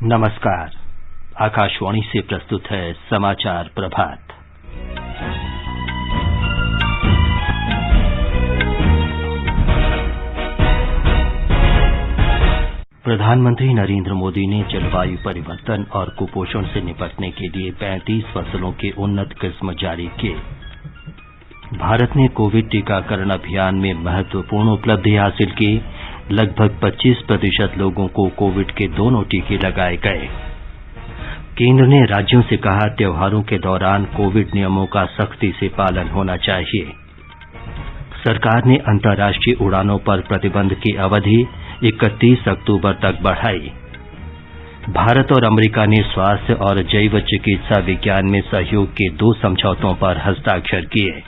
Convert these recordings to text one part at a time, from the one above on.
नमस्कार। आकाशवाणी से प्रस्तुत है समाचार प्रभात। प्रधानमंत्री नरेंद्र मोदी ने जलवायु परिवर्तन और कुपोषण से निपटने के लिए 35 फसलों के उन्नत किस्म जारी किए। भारत ने कोविड टीकाकरण अभियान में महत्वपूर्ण उपलब्धि हासिल की। लगभग 25% लोगों को कोविड के दोनों टीके लगाए गए। केंद्र ने राज्यों से कहा, त्योहारों के दौरान कोविड नियमों का सख्ती से पालन होना चाहिए। सरकार ने अंतर्राष्ट्रीय उड़ानों पर प्रतिबंध की अवधि 31 अक्टूबर तक बढ़ाई। भारत और अमेरिका ने स्वास्थ्य और जैव चिकित्सा विज्ञान में सहयोग के 2 समझौतों पर हस्ताक्षर किए।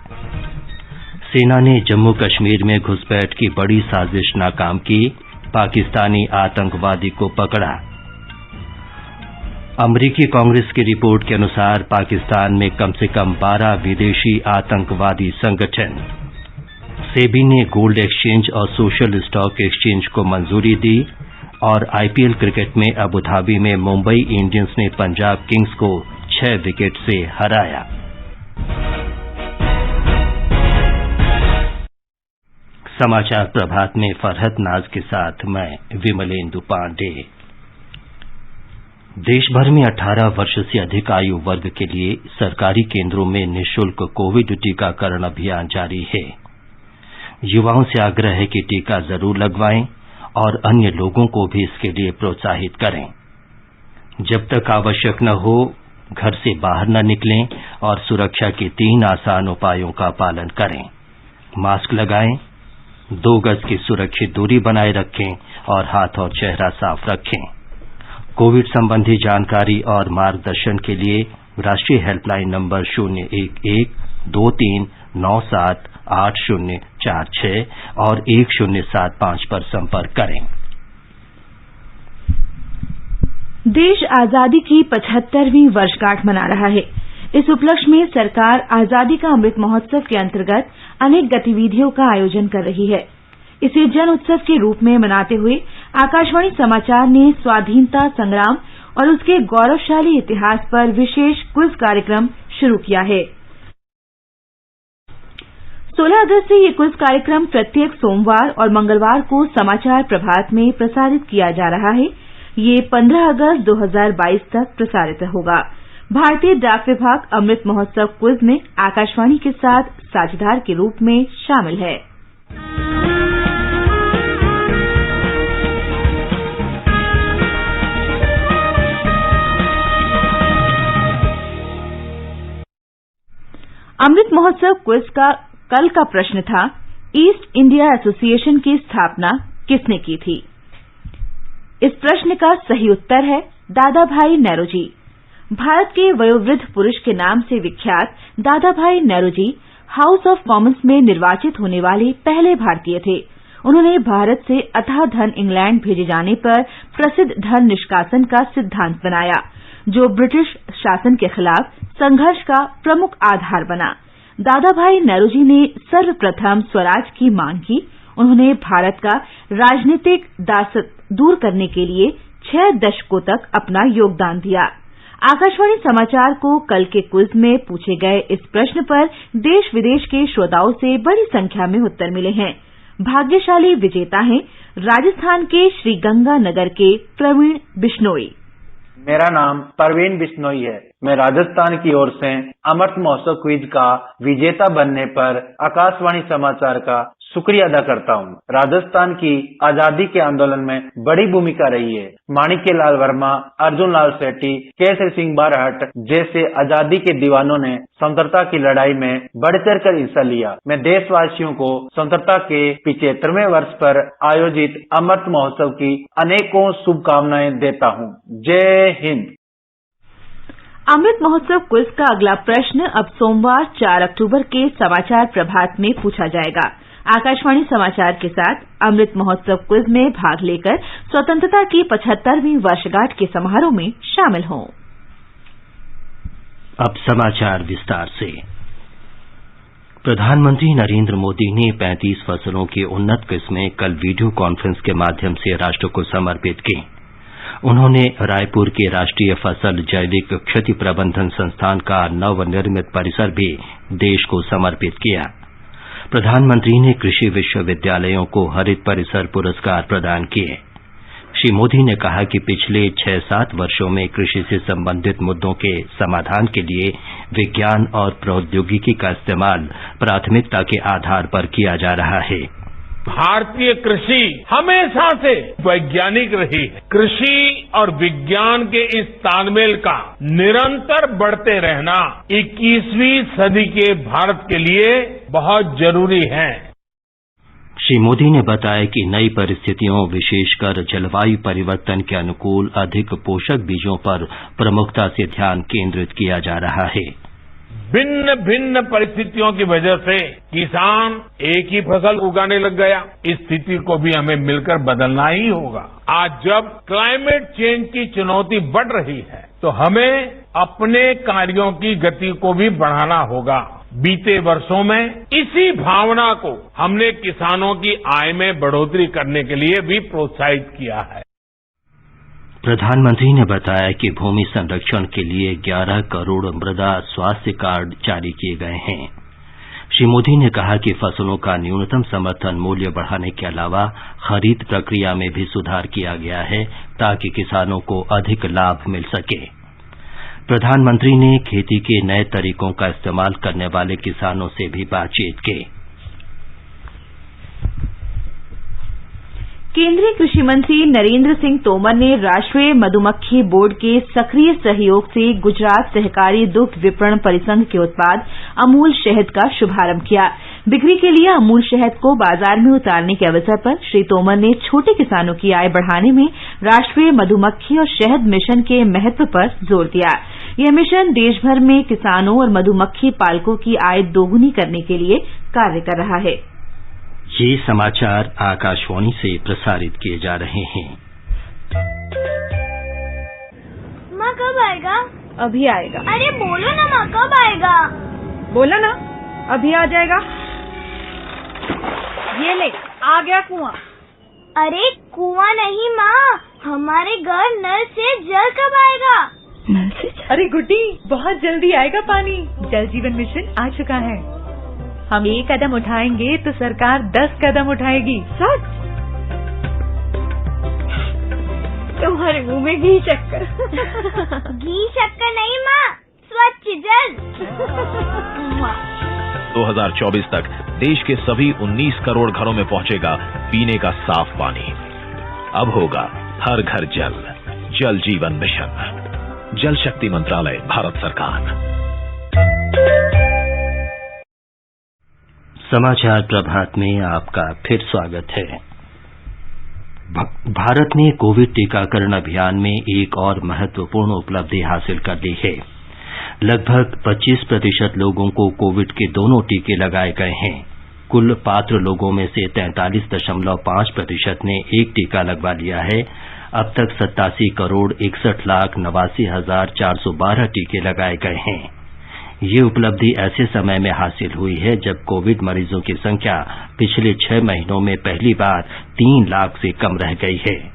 सेना ने जम्मू कश्मीर में घुसपैठ की बड़ी साजिश नाकाम की। पाकिस्तानी आतंकवादी को पकड़ा। अमेरिकी कांग्रेस की रिपोर्ट के अनुसार पाकिस्तान में कम से कम 12 विदेशी आतंकवादी संगठन। सेबी ने गोल्ड एक्सचेंज और सोशल स्टॉक एक्सचेंज को मंजूरी दी। और आईपीएल क्रिकेट में अबू धाबी में मुंबई इंडियंस ने पंजाब किंग्स को 6 विकेट से हराया। समाचार प्रभात में फरहत नाज के साथ मैं विमलेंदु पांडे। देश भर में 18 वर्ष से अधिक आयु वर्ग के लिए सरकारी केंद्रों में निःशुल्क कोविड टीकाकरण अभियान जारी है। युवाओं से आग्रह है कि टीका जरूर लगवाएं और अन्य लोगों को भी इसके लिए प्रोत्साहित करें। जब तक आवश्यक न हो, घर से बाहर न निकलें और सुरक्षा के 3 आसान उपायों का पालन करें। मास्क लगाएं, 2 गज की सुरक्षित दूरी बनाए रखें और हाथ और चेहरा साफ रखें। कोविड संबंधी जानकारी और मार्गदर्शन के लिए राष्ट्रीय हेल्पलाइन नंबर 011-2397-8046 और 1075 पर संपर्क करें। देश आजादी की 75वीं वर्षगांठ मना रहा है। इस उपलक्ष्य में सरकार आजादी का अमृत महोत्सव के अंतर्गत अनेक गतिविधियों का आयोजन कर रही है। इसे जन उत्सव के रूप में मनाते हुए आकाशवाणी समाचार ने स्वाधीनता संग्राम और उसके गौरवशाली इतिहास पर विशेष क्विज कार्यक्रम शुरू किया है। 16 अगस्त से ये क्विज कार्यक्रम प्रत्येक सोमवार और मंगलवार को समाचार प्रभात में प्रसारित किया जा रहा है। ये 15 अगस्त 2022 तक प्रसारित होगा। भारतीय डाक विभाग अमृत महोत्सव क्विज में आकाशवाणी के साथ साझेदार के रूप में शामिल है। अमृत महोत्सव क्विज का कल का प्रश्न था, ईस्ट इंडिया एसोसिएशन की स्थापना किसने की थी? इस प्रश्न का सही उत्तर है दादा भाई नेरोजी। भारत के वयोवृद्ध पुरुष के नाम से विख्यात दादा भाई नेरोजी हाउस ऑफ कॉमन्स में निर्वाचित होने वाले पहले भारतीय थे। उन्होंने भारत से अथाह धन इंग्लैंड भेजे जाने पर प्रसिद्ध धन निष्कासन का सिद्धांत बनाया, जो ब्रिटिश शासन के खिलाफ संघर्ष का प्रमुख आधार बना। दादा भाई नेरोजी ने सर्वप्रथम स्वराज की मांग की। उन्होंने भारत का राजनीतिक दासत्व दूर करने के लिए 6 दशकों तक अपना योगदान दिया। आकाशवाणी समाचार को कल के क्विज में पूछे गए इस प्रश्न पर देश विदेश के श्रोताओं से बड़ी संख्या में उत्तर मिले हैं। भाग्यशाली विजेता हैं राजस्थान के श्रीगंगानगर के प्रवीण बिश्नोई। मेरा नाम परवीन बिश्नोई है। मैं राजस्थान की ओर से अमृत महोत्सव क्विज का विजेता बनने पर आकाशवाणी समाचार का शुक्रिया अदा करता हूँ। राजस्थान की आजादी के आंदोलन में बड़ी भूमिका रही है। माणिक्यलाल वर्मा, अर्जुन लाल सेठी, केसरी सिंह बारहट जैसे आजादी के दीवानों ने स्वतंत्रता की लड़ाई में बढ़ चढ़ कर हिस्सा लिया। मैं देशवासियों को स्वतंत्रता के 75वें वर्ष पर आयोजित अमृत महोत्सव की अनेकों शुभकामनाएं देता हूँ। जय हिंद। अमृत महोत्सव क्विज का अगला प्रश्न अब सोमवार 4 अक्टूबर के समाचार प्रभात में पूछा जाएगा। आकाशवाणी समाचार के साथ अमृत महोत्सव क्विज में भाग लेकर स्वतंत्रता की 75वीं वर्षगांठ के समारोह में शामिल हों। अब समाचार विस्तार से। प्रधानमंत्री नरेंद्र मोदी ने 35 फसलों की उन्नत किस्में कल वीडियो कॉन्फ्रेंस के माध्यम से राष्ट्र को समर्पित की। उन्होंने रायपुर के राष्ट्रीय फसल जैविक क्षति प्रबंधन संस्थान का नवनिर्मित परिसर भी देश को समर्पित किया। प्रधानमंत्री ने कृषि विश्वविद्यालयों को हरित परिसर पुरस्कार प्रदान किए। श्री मोदी ने कहा कि पिछले 6-7 वर्षों में कृषि से संबंधित मुद्दों के समाधान के लिए विज्ञान और प्रौद्योगिकी का इस्तेमाल प्राथमिकता के आधार पर किया जा रहा है। भारतीय कृषि हमेशा से वैज्ञानिक रही है। कृषि और विज्ञान के इस तालमेल का निरंतर बढ़ते रहना 21वीं सदी के भारत के लिए बहुत जरूरी है। श्री मोदी ने बताया कि नई परिस्थितियों, विशेषकर जलवायु परिवर्तन के अनुकूल अधिक पोषक बीजों पर प्रमुखता से ध्यान केंद्रित किया जा रहा है। भिन्न भिन्न परिस्थितियों की वजह से किसान एक ही फसल उगाने लग गया। इस स्थिति को भी हमें मिलकर बदलना ही होगा। आज जब क्लाइमेट चेंज की चुनौती बढ़ रही है तो हमें अपने कार्यों की गति को भी बढ़ाना होगा। बीते वर्षों में इसी भावना को हमने किसानों की आय में बढ़ोतरी करने के लिए भी प्रोत्साहित किया है। प्रधानमंत्री ने बताया कि भूमि संरक्षण के लिए 11 करोड़ मृदा स्वास्थ्य कार्ड जारी किए गए हैं। श्री मोदी ने कहा कि फसलों का न्यूनतम समर्थन मूल्य बढ़ाने के अलावा खरीद प्रक्रिया में भी सुधार किया गया है ताकि किसानों को अधिक लाभ मिल सके। प्रधानमंत्री ने खेती के नए तरीकों का इस्तेमाल करने वाले किसानों से भी बातचीत की। केंद्रीय कृषि मंत्री नरेंद्र सिंह तोमर ने राष्ट्रीय मधुमक्खी बोर्ड के सक्रिय सहयोग से गुजरात सहकारी दुग्ध विपणन परिसंघ के उत्पाद अमूल शहद का शुभारंभ किया। बिक्री के लिए अमूल शहद को बाजार में उतारने के अवसर पर श्री तोमर ने छोटे किसानों की आय बढ़ाने में राष्ट्रीय मधुमक्खी और शहद मिशन के महत्व पर जोर दिया। यह मिशन देश भर में किसानों और मधुमक्खी पालकों की आय दोगुनी करने के लिए कार्य कर रहा है। ये समाचार आकाशवाणी से प्रसारित किए जा रहे हैं। माँ कब आएगा? अभी आएगा। अरे बोलो ना माँ, कब आएगा? बोला ना, अभी आ जाएगा। ये ले, आ गया कुआं। अरे कुआं नहीं माँ, हमारे घर नल से जल कब आएगा? नल से जल? अरे गुड्डी, बहुत जल्दी आएगा पानी। जल जीवन मिशन आ चुका है। हम 1 कदम उठाएंगे तो सरकार 10 कदम उठाएगी। सच? तुम्हारे मुंह में घी शक्कर। घी शक्कर नहीं माँ, स्वच्छ जल। 2024 तक देश के सभी 19 करोड़ घरों में पहुंचेगा पीने का साफ पानी। अब होगा हर घर जल। जल जीवन मिशन, जल शक्ति मंत्रालय, भारत सरकार। समाचार प्रभात में आपका फिर स्वागत है। भारत ने कोविड टीकाकरण अभियान में एक और महत्वपूर्ण उपलब्धि हासिल कर ली है। लगभग 25% लोगों को कोविड के दोनों टीके लगाए गए हैं। कुल पात्र लोगों में से 43.5% ने एक टीका लगवा लिया है। अब तक 87,61,89,412 टीके लगाए गए हैं। ये उपलब्धि ऐसे समय में हासिल हुई है जब कोविड मरीजों की संख्या पिछले 6 महीनों में पहली बार 3 लाख से कम रह गई है।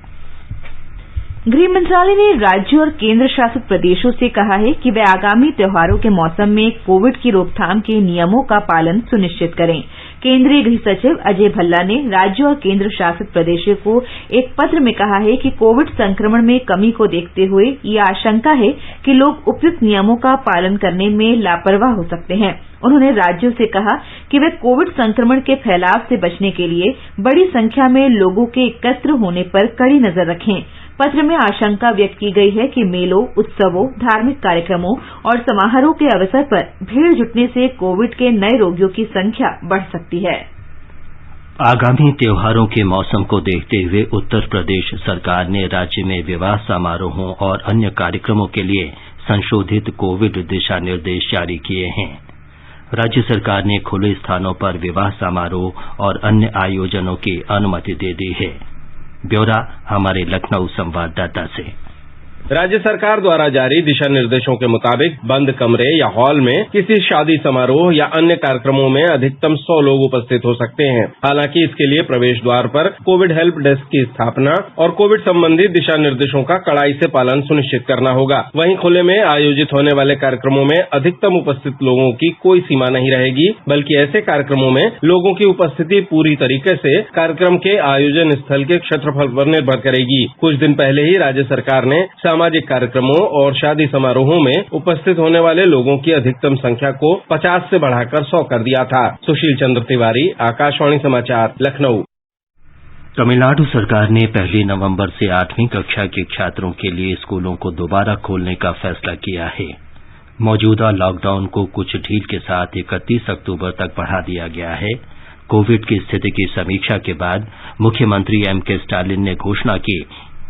गृह मंत्रालय ने राज्यों और केंद्र शासित प्रदेशों से कहा है कि वे आगामी त्योहारों के मौसम में कोविड की रोकथाम के नियमों का पालन सुनिश्चित करें। केंद्रीय गृह सचिव अजय भल्ला ने राज्यों और केंद्र शासित प्रदेशों को एक पत्र में कहा है कि कोविड संक्रमण में कमी को देखते हुए ये आशंका है कि लोग उपयुक्त नियमों का पालन करने में लापरवाह हो सकते हैं। उन्होंने राज्यों से कहा कि वे कोविड संक्रमण के फैलाव से बचने के लिए बड़ी संख्या में लोगों के एकत्र होने पर कड़ी नजर रखें। पत्र में आशंका व्यक्त की गई है कि मेलों, उत्सवों, धार्मिक कार्यक्रमों और समारोह के अवसर पर भीड़ जुटने से कोविड के नए रोगियों की संख्या बढ़ सकती है। आगामी त्योहारों के मौसम को देखते हुए उत्तर प्रदेश सरकार ने राज्य में विवाह समारोहों और अन्य कार्यक्रमों के लिए संशोधित कोविड दिशा निर्देश जारी किए हैं। राज्य सरकार ने खुले स्थानों पर विवाह समारोह और अन्य आयोजनों की अनुमति दे दी है। ब्यौरा हमारे लखनऊ संवाददाता से। राज्य सरकार द्वारा जारी दिशा निर्देशों के मुताबिक बंद कमरे या हॉल में किसी शादी समारोह या अन्य कार्यक्रमों में अधिकतम 100 लोग उपस्थित हो सकते हैं। हालांकि इसके लिए प्रवेश द्वार पर कोविड हेल्प डेस्क की स्थापना और कोविड संबंधी दिशा निर्देशों का कड़ाई से पालन सुनिश्चित करना होगा। वहीं खुले में आयोजित होने वाले कार्यक्रमों में अधिकतम उपस्थित लोगों की कोई सीमा नहीं रहेगी, बल्कि ऐसे कार्यक्रमों में लोगों की उपस्थिति पूरी तरीके से कार्यक्रम के आयोजन स्थल के क्षेत्रफल पर निर्भर करेगी। कुछ दिन पहले ही राज्य सरकार ने सामाजिक कार्यक्रमों और शादी समारोहों में उपस्थित होने वाले लोगों की अधिकतम संख्या को 50 से बढ़ाकर 100 कर दिया था। सुशील चंद्र तिवारी, आकाशवाणी समाचार, लखनऊ। तमिलनाडु सरकार ने 1 नवंबर से 8वीं कक्षा के छात्रों के लिए स्कूलों को दोबारा खोलने का फैसला किया है। मौजूदा लॉकडाउन को कुछ ढील के साथ 31 अक्टूबर तक बढ़ा दिया गया है। कोविड की स्थिति की समीक्षा के बाद मुख्यमंत्री M.K. स्टालिन ने घोषणा की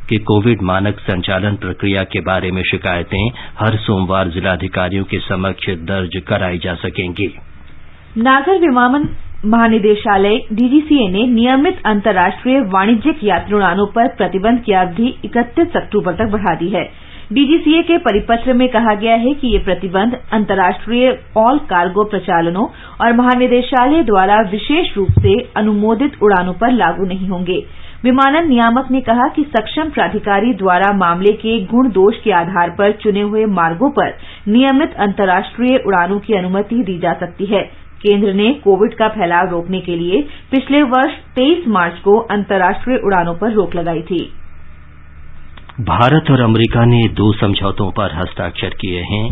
कि कोविड मानक संचालन प्रक्रिया के बारे में शिकायतें हर सोमवार जिलाधिकारियों के समक्ष दर्ज कराई जा सकेंगी। नागर विमानन महानिदेशालय DGCA ने नियमित अंतर्राष्ट्रीय वाणिज्यिक यात्री उड़ानों पर प्रतिबंध की अवधि 31 अक्टूबर तक बढ़ा दी है। DGCA के परिपत्र में कहा गया है कि ये प्रतिबंध अंतर्राष्ट्रीय ऑल कार्गो प्रचालनों और महानिदेशालय द्वारा विशेष रूप से अनुमोदित उड़ानों पर लागू नहीं होंगे। विमानन नियामक ने कहा कि सक्षम प्राधिकारी द्वारा मामले के गुण दोष के आधार पर चुने हुए मार्गों पर नियमित अंतर्राष्ट्रीय उड़ानों की अनुमति दी जा सकती है। केंद्र ने कोविड का फैलाव रोकने के लिए पिछले वर्ष 23 मार्च को अंतर्राष्ट्रीय उड़ानों पर रोक लगाई थी। भारत और अमेरिका ने 2 समझौतों पर हस्ताक्षर किए हैं।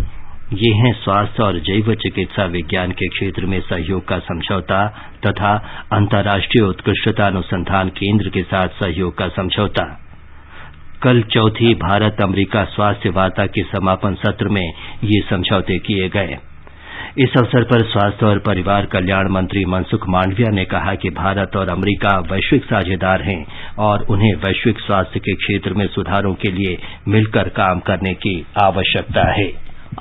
ये हैं स्वास्थ्य और जैव चिकित्सा विज्ञान के क्षेत्र में सहयोग का समझौता तथा अंतर्राष्ट्रीय उत्कृष्टता अनुसंधान केंद्र के साथ सहयोग का समझौता। कल चौथी भारत अमेरिका स्वास्थ्य वार्ता के समापन सत्र में ये समझौते किए गए। इस अवसर पर स्वास्थ्य और परिवार कल्याण मंत्री मनसुख मांडविया ने कहा कि भारत और अमेरिका वैश्विक साझेदार हैं और उन्हें वैश्विक स्वास्थ्य के क्षेत्र में सुधारों के लिए मिलकर काम करने की आवश्यकता है।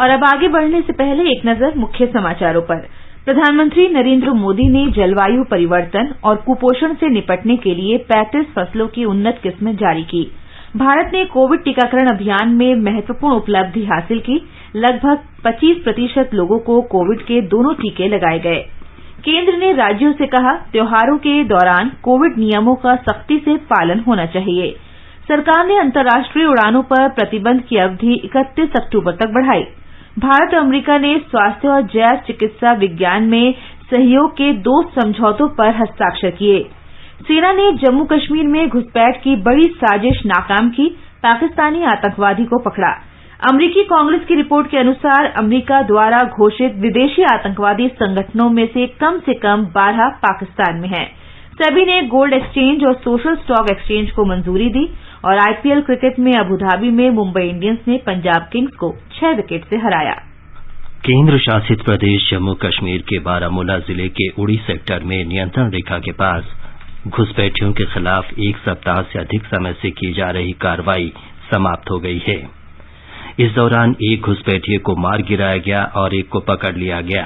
और अब आगे बढ़ने से पहले एक नजर मुख्य समाचारों पर। प्रधानमंत्री नरेंद्र मोदी ने जलवायु परिवर्तन और कुपोषण से निपटने के लिए 35 फसलों की उन्नत किस्में जारी की। भारत ने कोविड टीकाकरण अभियान में महत्वपूर्ण उपलब्धि हासिल की। लगभग 25% लोगों को कोविड के दोनों टीके लगाए गए। केंद्र ने राज्यों से कहा, त्योहारों के दौरान कोविड नियमों का सख्ती से पालन होना चाहिए। सरकार ने अंतर्राष्ट्रीय उड़ानों पर प्रतिबंध की अवधि 31 अक्टूबर तक बढ़ाई। भारत और अमेरिका ने स्वास्थ्य और जैव चिकित्सा विज्ञान में सहयोग के 2 समझौतों पर हस्ताक्षर किए। सेना ने जम्मू कश्मीर में घुसपैठ की बड़ी साजिश नाकाम की। पाकिस्तानी आतंकवादी को पकड़ा। अमरीकी कांग्रेस की रिपोर्ट के अनुसार अमरीका द्वारा घोषित विदेशी आतंकवादी संगठनों में से कम 12 पाकिस्तान में हैं। सेबी ने गोल्ड एक्सचेंज और सोशल स्टॉक एक्सचेंज को मंजूरी दी और IPL क्रिकेट में अबुधाबी में मुंबई इंडियंस ने पंजाब किंग्स को 6 विकेट से हराया। केंद्र शासित प्रदेश जम्मू कश्मीर के बारामूला जिले के उड़ी सेक्टर में नियंत्रण रेखा के पास घुसपैठियों के खिलाफ 1 सप्ताह से अधिक समय से की जा रही कार्रवाई समाप्त हो गई है। इस दौरान एक घुसपैठिए को मार गिराया गया और एक को पकड़ लिया गया।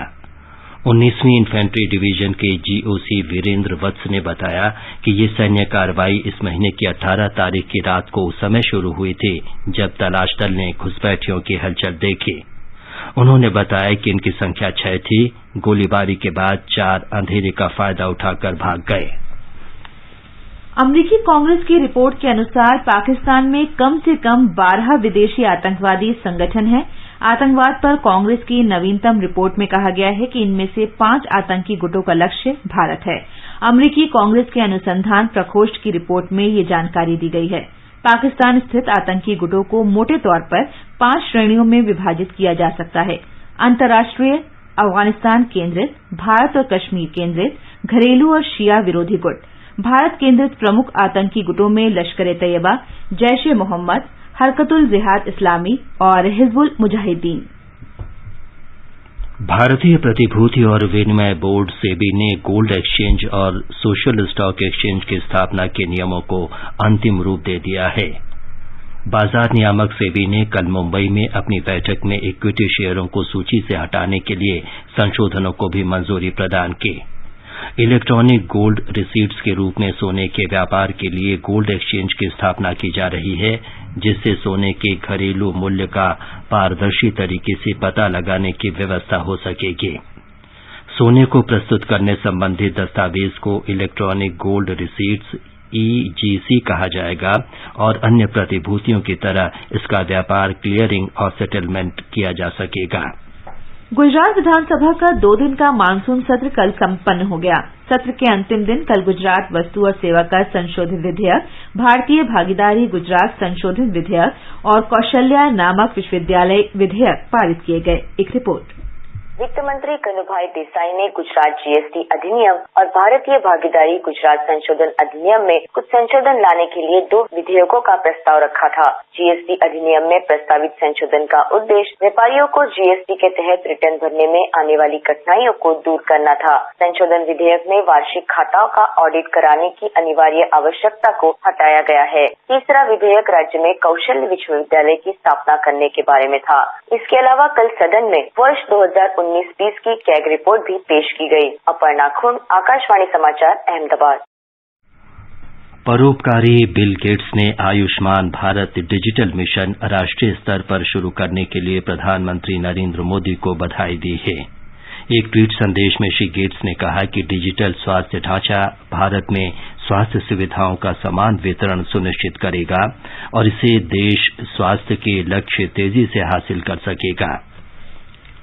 19वीं इन्फेंट्री डिवीजन के GOC वीरेंद्र वत्स ने बताया कि ये सैन्य कार्रवाई इस महीने की 18 तारीख की रात को उस समय शुरू हुई थी जब तलाश दल ने घुसपैठियों की हलचल देखी। उन्होंने बताया कि इनकी संख्या 6 थी। गोलीबारी के बाद 4 अंधेरे का फायदा उठाकर भाग गए। अमरीकी कांग्रेस की रिपोर्ट के अनुसार पाकिस्तान में कम से कम 12 विदेशी आतंकवादी संगठन हैं। आतंकवाद पर कांग्रेस की नवीनतम रिपोर्ट में कहा गया है कि इनमें से 5 आतंकी गुटों का लक्ष्य भारत है। अमरीकी कांग्रेस के अनुसंधान प्रकोष्ठ की रिपोर्ट में ये जानकारी दी गई है। पाकिस्तान स्थित आतंकी गुटों को मोटे तौर पर 5 श्रेणियों में विभाजित किया जा सकता है। अंतर्राष्ट्रीय, अफगानिस्तान केंद्रित, भारत और कश्मीर केंद्रित, घरेलू और शिया विरोधी गुट। भारत केंद्रित प्रमुख आतंकी गुटों में लश्कर-ए-तैयबा, जैश-ए-मोहम्मद, हरकत-उल-जिहाद इस्लामी और हिजबुल मुजाहिदीन। भारतीय प्रतिभूति और विनिमय बोर्ड सेबी ने गोल्ड एक्सचेंज और सोशल स्टॉक एक्सचेंज की स्थापना के नियमों को अंतिम रूप दे दिया है। बाजार नियामक सेबी ने कल मुंबई में अपनी बैठक में इक्विटी शेयरों को सूची से हटाने के लिए संशोधनों को भी मंजूरी प्रदान की। इलेक्ट्रॉनिक गोल्ड रिसीट्स के रूप में सोने के व्यापार के लिए गोल्ड एक्सचेंज की स्थापना की जा रही है, जिससे सोने के घरेलू मूल्य का पारदर्शी तरीके से पता लगाने की व्यवस्था हो सकेगी। सोने को प्रस्तुत करने संबंधी दस्तावेज को इलेक्ट्रॉनिक गोल्ड रिसीट्स EGC कहा जाएगा और अन्य प्रतिभूतियों की तरह इसका व्यापार, क्लियरिंग और सेटलमेंट किया जा सकेगा। गुजरात विधानसभा का 2 दिन का मानसून सत्र कल संपन्न हो गया। सत्र के अंतिम दिन कल गुजरात वस्तु और सेवा कर संशोधित विधेयक, भारतीय भागीदारी गुजरात संशोधित विधेयक और कौशल्या नामक विश्वविद्यालय विधेयक पारित किए गए। एक रिपोर्ट। वित्त मंत्री कन्हूभाई देसाई ने गुजरात GST अधिनियम और भारतीय भागीदारी गुजरात संशोधन अधिनियम में कुछ संशोधन लाने के लिए 2 विधेयकों का प्रस्ताव रखा था। GST अधिनियम में प्रस्तावित संशोधन का उद्देश्य व्यापारियों को GST के तहत रिटर्न भरने में आने वाली कठिनाइयों को दूर करना था। संशोधन विधेयक में वार्षिक खाताओं का ऑडिट कराने की अनिवार्य आवश्यकता को हटाया गया है। तीसरा विधेयक राज्य में कौशल्य विश्वविद्यालय की स्थापना करने के बारे में था। इसके अलावा कल सदन में वर्ष 2019-20 की कैग रिपोर्ट भी पेश की गई। अपर्णा खुन, आकाशवाणी समाचार, अहमदाबाद। परोपकारी बिल गेट्स ने आयुष्मान भारत डिजिटल मिशन राष्ट्रीय स्तर पर शुरू करने के लिए प्रधानमंत्री नरेंद्र मोदी को बधाई दी है। एक ट्वीट संदेश में श्री गेट्स ने कहा कि डिजिटल स्वास्थ्य ढांचा भारत में स्वास्थ्य सुविधाओं का समान वितरण सुनिश्चित करेगा और इसे देश स्वास्थ्य के लक्ष्य तेजी से हासिल कर सकेगा।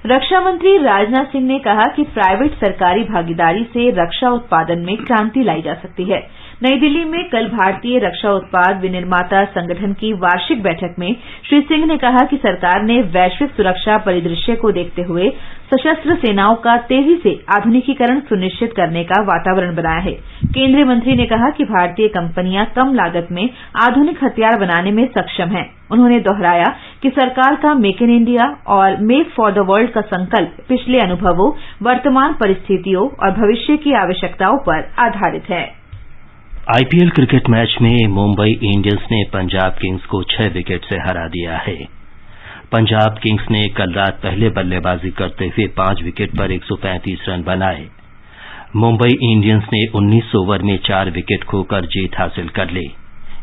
रक्षा मंत्री राजनाथ सिंह ने कहा कि प्राइवेट सरकारी भागीदारी से रक्षा उत्पादन में क्रांति लाई जा सकती है। नई दिल्ली में कल भारतीय रक्षा उत्पाद विनिर्माता संगठन की वार्षिक बैठक में श्री सिंह ने कहा कि सरकार ने वैश्विक सुरक्षा परिदृश्य को देखते हुए सशस्त्र सेनाओं का तेजी से आधुनिकीकरण सुनिश्चित करने का वातावरण बनाया है। केंद्रीय मंत्री ने कहा कि भारतीय कंपनियां कम लागत में आधुनिक हथियार बनाने में सक्षम हैं। उन्होंने दोहराया कि सरकार का मेक इन इंडिया और मेक फॉर द वर्ल्ड का संकल्प पिछले अनुभवों, वर्तमान परिस्थितियों और भविष्य की आवश्यकताओं पर आधारित है। IPL क्रिकेट मैच में मुंबई इंडियंस ने पंजाब किंग्स को 6 विकेट से हरा दिया है। पंजाब किंग्स ने कल रात पहले बल्लेबाजी करते हुए 5 विकेट पर 135 रन बनाए। मुंबई इंडियंस ने 19 ओवर में 4 विकेट खोकर जीत हासिल कर ली।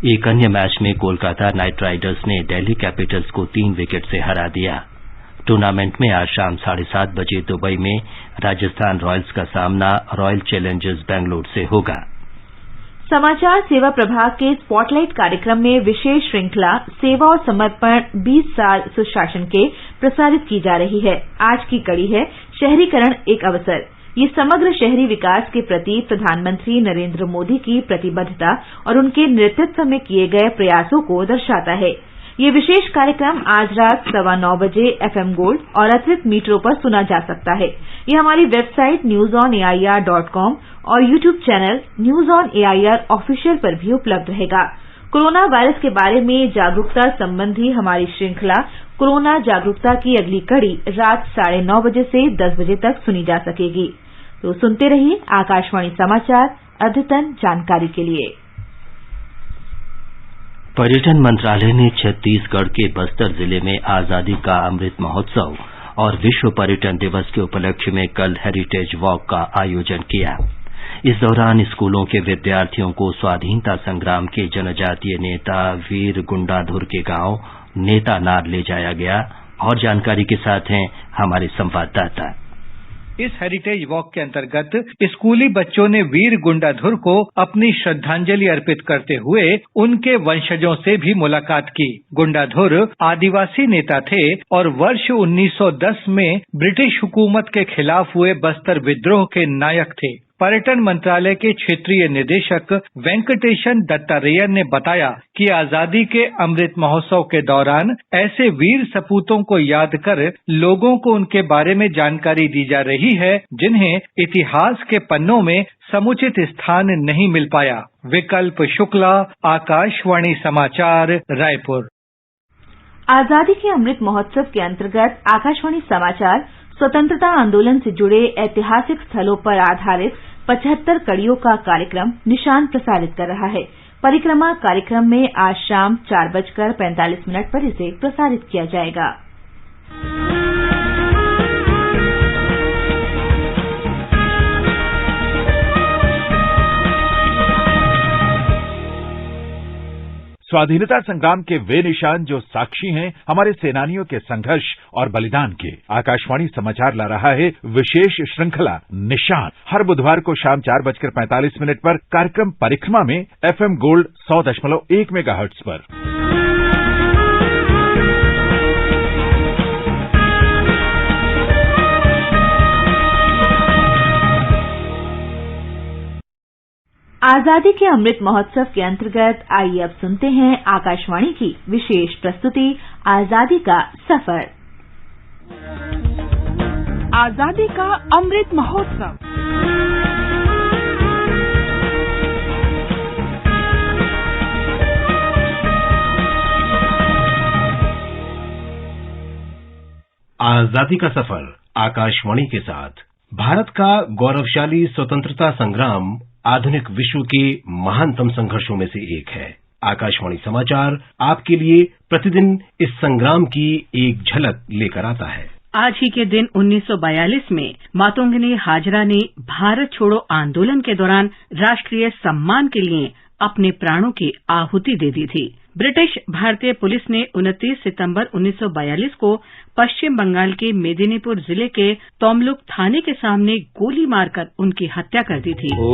एक अन्य मैच में कोलकाता नाइट राइडर्स ने दिल्ली कैपिटल्स को 3 विकेट से हरा दिया। टूर्नामेंट में आज शाम 7:30 बजे दुबई में राजस्थान रॉयल्स का सामना रॉयल चैलेंजर्स बैंगलोर से होगा। समाचार सेवा प्रभाग के स्पॉटलाइट कार्यक्रम में विशेष श्रृंखला सेवा और समर्पण 20 साल सुशासन के प्रसारित की जा रही है। आज की कड़ी है शहरीकरण एक अवसर। ये समग्र शहरी विकास के प्रति प्रधानमंत्री नरेंद्र मोदी की प्रतिबद्धता और उनके नेतृत्व में किए गए प्रयासों को दर्शाता है। ये विशेष कार्यक्रम आज रात 9:15 बजे FM गोल्ड और अतिरिक्त मीटरों पर सुना जा सकता है। ये हमारी वेबसाइट newsonair.com और YouTube channel news on AIR official पर भी उपलब्ध रहेगा। कोरोना वायरस के बारे में जागरूकता संबंधी हमारी श्रृंखला कोरोना जागरूकता की अगली कड़ी रात 9:30 बजे से 10 बजे तक सुनी जा सकेगी। तो सुनते रहिए आकाशवाणी समाचार, अद्यतन जानकारी के लिए। पर्यटन मंत्रालय ने छत्तीसगढ़ के बस्तर जिले में आजादी का अमृत महोत्सव और विश्व पर्यटन दिवस के उपलक्ष्य में कल हेरिटेज वॉक का आयोजन किया। इस दौरान स्कूलों के विद्यार्थियों को स्वाधीनता संग्राम के जनजातीय नेता वीर गुंडाधुर के गांव नेतानार ले जाया गया। और जानकारी के साथ हैं हमारे संवाददाता। इस हेरिटेज वॉक के अंतर्गत स्कूली बच्चों ने वीर गुंडाधुर को अपनी श्रद्धांजलि अर्पित करते हुए उनके वंशजों से भी मुलाकात की। गुंडाधुर आदिवासी नेता थे और वर्ष 1910 में ब्रिटिश हुकूमत के खिलाफ हुए बस्तर विद्रोह के नायक थे। पर्यटन मंत्रालय के क्षेत्रीय निदेशक वेंकटेशन दत्तारेयन ने बताया कि आजादी के अमृत महोत्सव के दौरान ऐसे वीर सपूतों को याद कर लोगों को उनके बारे में जानकारी दी जा रही है जिन्हें इतिहास के पन्नों में समुचित स्थान नहीं मिल पाया। विकल्प शुक्ला, आकाशवाणी समाचार, रायपुर। आजादी के अमृत महोत्सव के अंतर्गत आकाशवाणी समाचार स्वतंत्रता आंदोलन से जुड़े ऐतिहासिक स्थलों पर आधारित 75 कड़ियों का कार्यक्रम निशान प्रसारित कर रहा है। परिक्रमा कार्यक्रम में आज शाम 4:45 पर इसे प्रसारित किया जाएगा। स्वाधीनता संग्राम के वे निशान जो साक्षी हैं हमारे सेनानियों के संघर्ष और बलिदान के। आकाशवाणी समाचार ला रहा है विशेष श्रृंखला निशान। हर बुधवार को शाम 4:45 पर कार्यक्रम परिक्रमा में FM गोल्ड 100.1 मेगाहर्ट्ज पर। आजादी के अमृत महोत्सव के अंतर्गत आइए अब सुनते हैं आकाशवाणी की विशेष प्रस्तुति आजादी का सफर। आजादी का अमृत महोत्सव। आजादी का सफर आकाशवाणी के साथ। भारत का गौरवशाली स्वतंत्रता संग्राम आधुनिक विश्व के महानतम संघर्षों में से एक है। आकाशवाणी समाचार आपके लिए प्रतिदिन इस संग्राम की एक झलक लेकर आता है। आज ही के दिन 1942 में मातोंगनी हाजरा ने भारत छोड़ो आंदोलन के दौरान राष्ट्रीय सम्मान के लिए अपने प्राणों की आहुति दे दी थी। ब्रिटिश भारतीय पुलिस ने 29 सितंबर 1942 को पश्चिम बंगाल के मेदिनीपुर जिले के तोमलुक थाने के सामने गोली मारकर उनकी हत्या कर दी थी।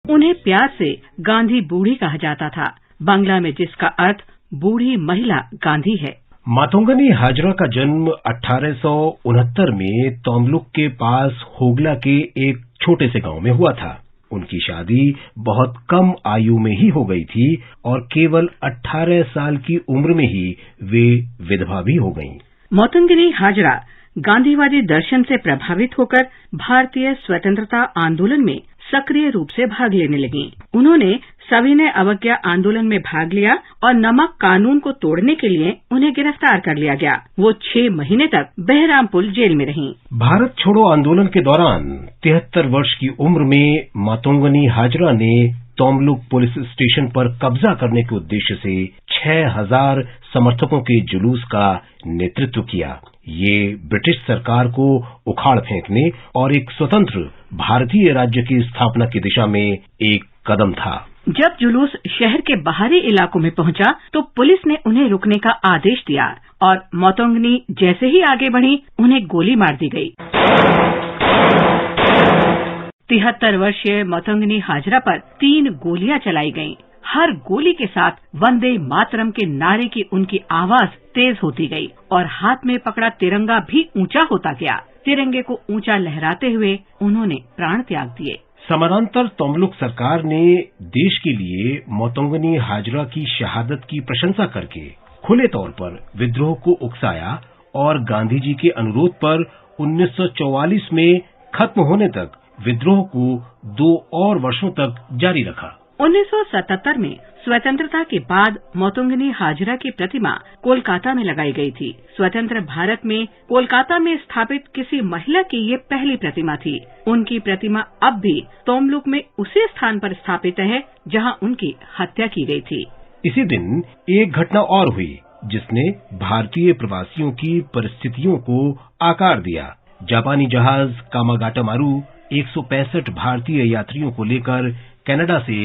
उन्हें प्यार से गांधी बूढ़ी कहा जाता था, बांग्ला में जिसका अर्थ बूढ़ी महिला गांधी है। मातोंगनी हाजरा का जन्म 1869 में तोमलुक के पास होगला के एक छोटे से गांव में हुआ था। उनकी शादी बहुत कम आयु में ही हो गई थी और केवल 18 साल की उम्र में ही वे विधवा भी हो गईं। मातोंगनी हाजरा गांधीवादी दर्शन से प्रभावित होकर भारतीय स्वतंत्रता आंदोलन में सक्रिय रूप से भाग लेने लगी। उन्होंने सविनय अवज्ञा आंदोलन में भाग लिया और नमक कानून को तोड़ने के लिए उन्हें गिरफ्तार कर लिया गया। वो 6 महीने तक बहरामपुर जेल में रहीं। भारत छोड़ो आंदोलन के दौरान 73 वर्ष की उम्र में मातोंगनी हाजरा ने तोमलुक पुलिस स्टेशन पर कब्जा करने के उद्देश्य से 6000 समर्थकों के जुलूस का नेतृत्व किया। ये ब्रिटिश सरकार को उखाड़ फेंकने और एक स्वतंत्र भारतीय राज्य की स्थापना की दिशा में एक कदम था। जब जुलूस शहर के बाहरी इलाकों में पहुंचा तो पुलिस ने उन्हें रुकने का आदेश दिया और मातोंगनी जैसे ही आगे बढ़ी उन्हें गोली मार दी गई। 73 वर्षीय मातोंगनी हाजरा पर 3 गोलियां चलाई गईं। हर गोली के साथ वंदे मातरम के नारे की उनकी आवाज तेज होती गई और हाथ में पकड़ा तिरंगा भी ऊंचा होता गया। तिरंगे को ऊंचा लहराते हुए उन्होंने प्राण त्याग दिए। समानांतर तोमलुक सरकार ने देश के लिए मातोंगनी हाजरा की शहादत की प्रशंसा करके खुले तौर पर विद्रोह को उकसाया और गांधी जी के अनुरोध पर 1944 में खत्म होने तक विद्रोह को 2 और वर्षों तक जारी रखा। 1977 में स्वतंत्रता के बाद मातोंगनी हाजरा की प्रतिमा कोलकाता में लगाई गई थी। स्वतंत्र भारत में कोलकाता में स्थापित किसी महिला की ये पहली प्रतिमा थी। उनकी प्रतिमा अब भी तोमलुक में उसी स्थान पर स्थापित है जहां उनकी हत्या की गई थी। इसी दिन एक घटना और हुई जिसने भारतीय प्रवासियों की परिस्थितियों को आकार दिया। जापानी जहाज कामागाटामारू 165 भारतीय यात्रियों को लेकर कनाडा से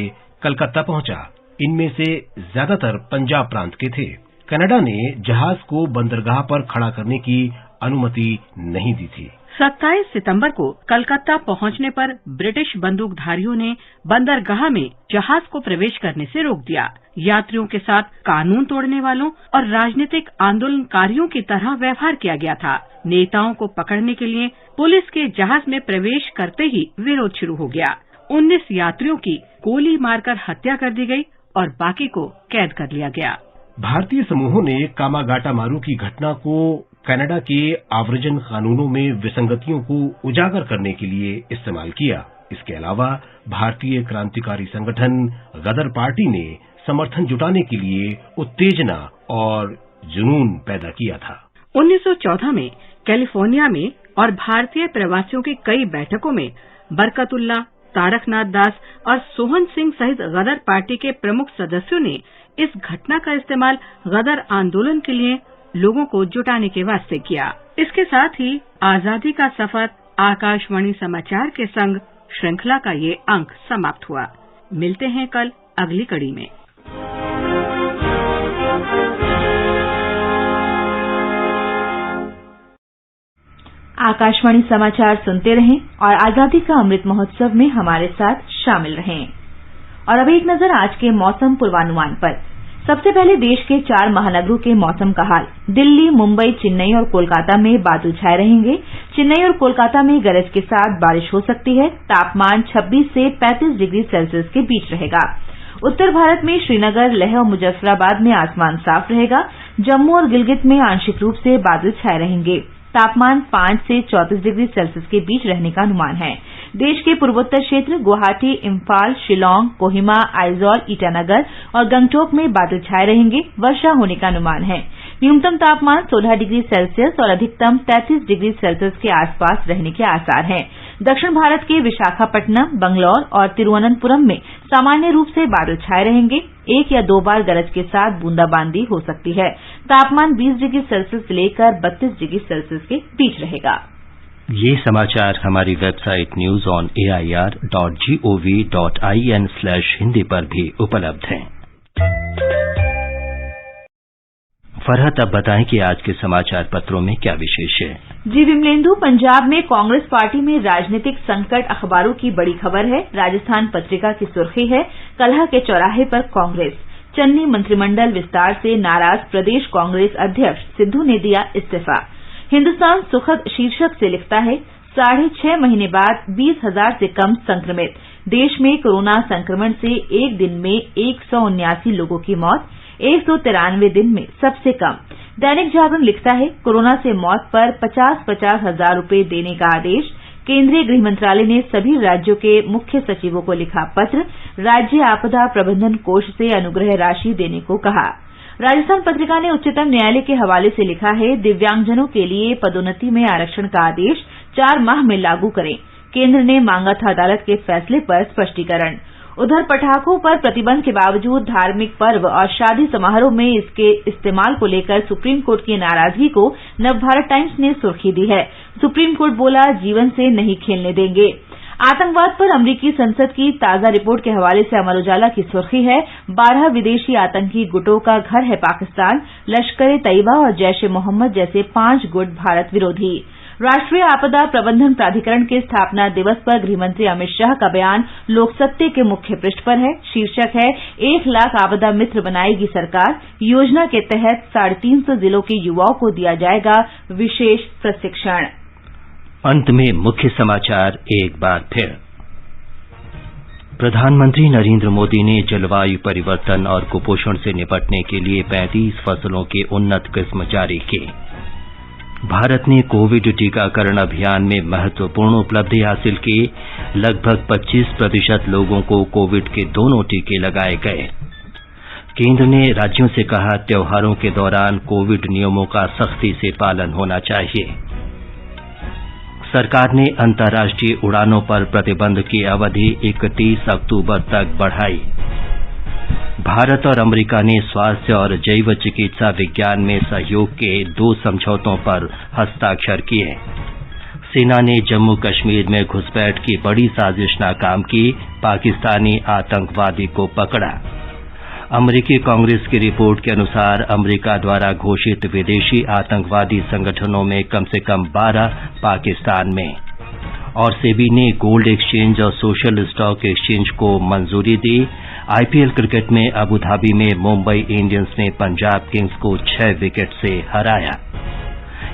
कलकत्ता पहुंचा। इनमें से ज्यादातर पंजाब प्रांत के थे। कनाडा ने जहाज को बंदरगाह पर खड़ा करने की अनुमति नहीं दी थी। 27 सितंबर को कलकत्ता पहुंचने पर ब्रिटिश बंदूकधारियों ने बंदरगाह में जहाज को प्रवेश करने से रोक दिया। यात्रियों के साथ कानून तोड़ने वालों और राजनीतिक आंदोलनकारियों की तरह व्यवहार किया गया था। नेताओं को पकड़ने के लिए पुलिस के जहाज में प्रवेश करते ही विरोध शुरू हो गया। 19 यात्रियों की गोली मारकर हत्या कर दी गई और बाकी को कैद कर लिया गया। भारतीय समूहों ने कामागाटामारू की घटना को कनाडा के आव्रजन कानूनों में विसंगतियों को उजागर करने के लिए इस्तेमाल किया। इसके अलावा भारतीय क्रांतिकारी संगठन गदर पार्टी ने समर्थन जुटाने के लिए उत्तेजना और जुनून पैदा किया था। 1914 में कैलिफोर्निया में और भारतीय प्रवासियों की कई बैठकों में बरकतुल्ला, तारकनाथ दास और सोहन सिंह सहित गदर पार्टी के प्रमुख सदस्यों ने इस घटना का इस्तेमाल गदर आंदोलन के लिए लोगों को जुटाने के वास्ते किया। इसके साथ ही आजादी का सफर आकाशवाणी समाचार के संग श्रृंखला का ये अंक समाप्त हुआ। मिलते हैं कल अगली कड़ी में। आकाशवाणी समाचार सुनते रहें और आजादी का अमृत महोत्सव में हमारे साथ शामिल रहें। और अब एक नजर आज के मौसम पूर्वानुमान पर। सबसे पहले देश के 4 महानगरों के मौसम का हाल। दिल्ली, मुंबई, चेन्नई और कोलकाता में बादल छाए रहेंगे। चेन्नई और कोलकाता में गरज के साथ बारिश हो सकती है। तापमान 26 से 35 डिग्री सेल्सियस के बीच रहेगा। उत्तर भारत में श्रीनगर, लेह और मुजफ्फराबाद में आसमान साफ रहेगा। जम्मू और गिलगित में आंशिक रूप से बादल छाए रहेंगे। तापमान 5 से 34 डिग्री सेल्सियस के बीच रहने का अनुमान है। देश के पूर्वोत्तर क्षेत्र गुवाहाटी, इम्फाल, शिलांग, कोहिमा, आइजॉल, ईटानगर और गंगटोक में बादल छाए रहेंगे। वर्षा होने का अनुमान है। न्यूनतम तापमान 16 डिग्री सेल्सियस और अधिकतम 33 डिग्री सेल्सियस के आसपास रहने के आसार हैं। दक्षिण भारत के विशाखापट्टनम, बंगलौर और तिरुवनंतपुरम में सामान्य रूप से बादल छाए रहेंगे। 1 या 2 बार गरज के साथ बूंदाबांदी हो सकती है। तापमान 20 डिग्री सेल्सियस से लेकर 32 डिग्री सेल्सियस के बीच रहेगा। ये समाचार हमारी वेबसाइट newsonair.gov.in/hindi पर भी उपलब्ध हैं। फरहत, अब बताएं कि आज के समाचार पत्रों में क्या विशेष है। जी विमलेंदु, पंजाब में कांग्रेस पार्टी में राजनीतिक संकट अखबारों की बड़ी खबर है। राजस्थान पत्रिका की सुर्खी है, कलह के चौराहे पर कांग्रेस। चन्नी मंत्रिमंडल विस्तार से नाराज प्रदेश कांग्रेस अध्यक्ष सिद्धू ने दिया इस्तीफा। हिन्दुस्तान सुखद शीर्षक से लिखता है, 6.5 महीने बाद 20,000 से कम संक्रमित। देश में कोरोना संक्रमण से एक दिन में 179 लोगों की मौत, 193 दिन में सबसे कम। दैनिक जागरण लिखता है, कोरोना से मौत पर 50-50 हजार रुपए देने का आदेश। केंद्रीय गृह मंत्रालय ने सभी राज्यों के मुख्य सचिवों को लिखा पत्र। राज्य आपदा प्रबंधन कोष से अनुग्रह राशि देने को कहा। राजस्थान पत्रिका ने उच्चतम न्यायालय के हवाले से लिखा है, दिव्यांगजनों के लिए पदोन्नति में आरक्षण का आदेश 4 माह में लागू करें। केंद्र ने मांगा था अदालत के फैसले पर स्पष्टीकरण। उधर पटाखों पर प्रतिबंध के बावजूद धार्मिक पर्व और शादी समारोह में इसके इस्तेमाल को लेकर सुप्रीम कोर्ट की नाराजगी को नवभारत टाइम्स ने सुर्खी दी है। सुप्रीम कोर्ट बोला, जीवन से नहीं खेलने देंगे। आतंकवाद पर अमरीकी संसद की ताजा रिपोर्ट के हवाले से अमर उजाला की सुर्खी है, 12 विदेशी आतंकी गुटों का घर है पाकिस्तान। लश्कर-ए-तैयबा और जैश-ए-मोहम्मद जैसे 5 गुट भारत विरोधी। राष्ट्रीय आपदा प्रबंधन प्राधिकरण के स्थापना दिवस पर गृहमंत्री अमित शाह का बयान लोकसत्य के मुख्य पृष्ठ पर है। शीर्षक है, 1 लाख आपदा मित्र बनाएगी सरकार। योजना के तहत 350 जिलों के युवाओं को दिया जाएगा विशेष प्रशिक्षण। अंत में मुख्य समाचार एक बार फिर। प्रधानमंत्री नरेंद्र मोदी ने जलवायु परिवर्तन और कुपोषण से निपटने के लिए 35 फसलों के उन्नत किस्म जारी की। भारत ने कोविड टीकाकरण अभियान में महत्वपूर्ण उपलब्धि हासिल की। लगभग 25% लोगों को कोविड के दोनों टीके लगाए गए। केंद्र ने राज्यों से कहा, त्योहारों के दौरान कोविड नियमों का सख्ती से पालन होना चाहिए। सरकार ने अंतर्राष्ट्रीय उड़ानों पर प्रतिबंध की अवधि 31 अक्टूबर तक बढ़ाई। भारत और अमेरिका ने स्वास्थ्य और जैव चिकित्सा विज्ञान में सहयोग के 2 समझौतों पर हस्ताक्षर किए। सेना ने जम्मू कश्मीर में घुसपैठ की बड़ी साजिश नाकाम की। पाकिस्तानी आतंकवादी को पकड़ा। अमेरिकी कांग्रेस की रिपोर्ट के अनुसार अमेरिका द्वारा घोषित विदेशी आतंकवादी संगठनों में कम से कम 12 पाकिस्तान में। और सेबी ने गोल्ड एक्सचेंज और सोशल स्टॉक एक्सचेंज को मंजूरी दी। आईपीएल क्रिकेट में अबू धाबी में मुंबई इंडियंस ने पंजाब किंग्स को 6 विकेट से हराया।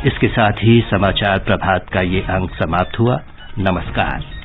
इसके साथ ही समाचार प्रभात का ये अंक समाप्त हुआ। नमस्कार।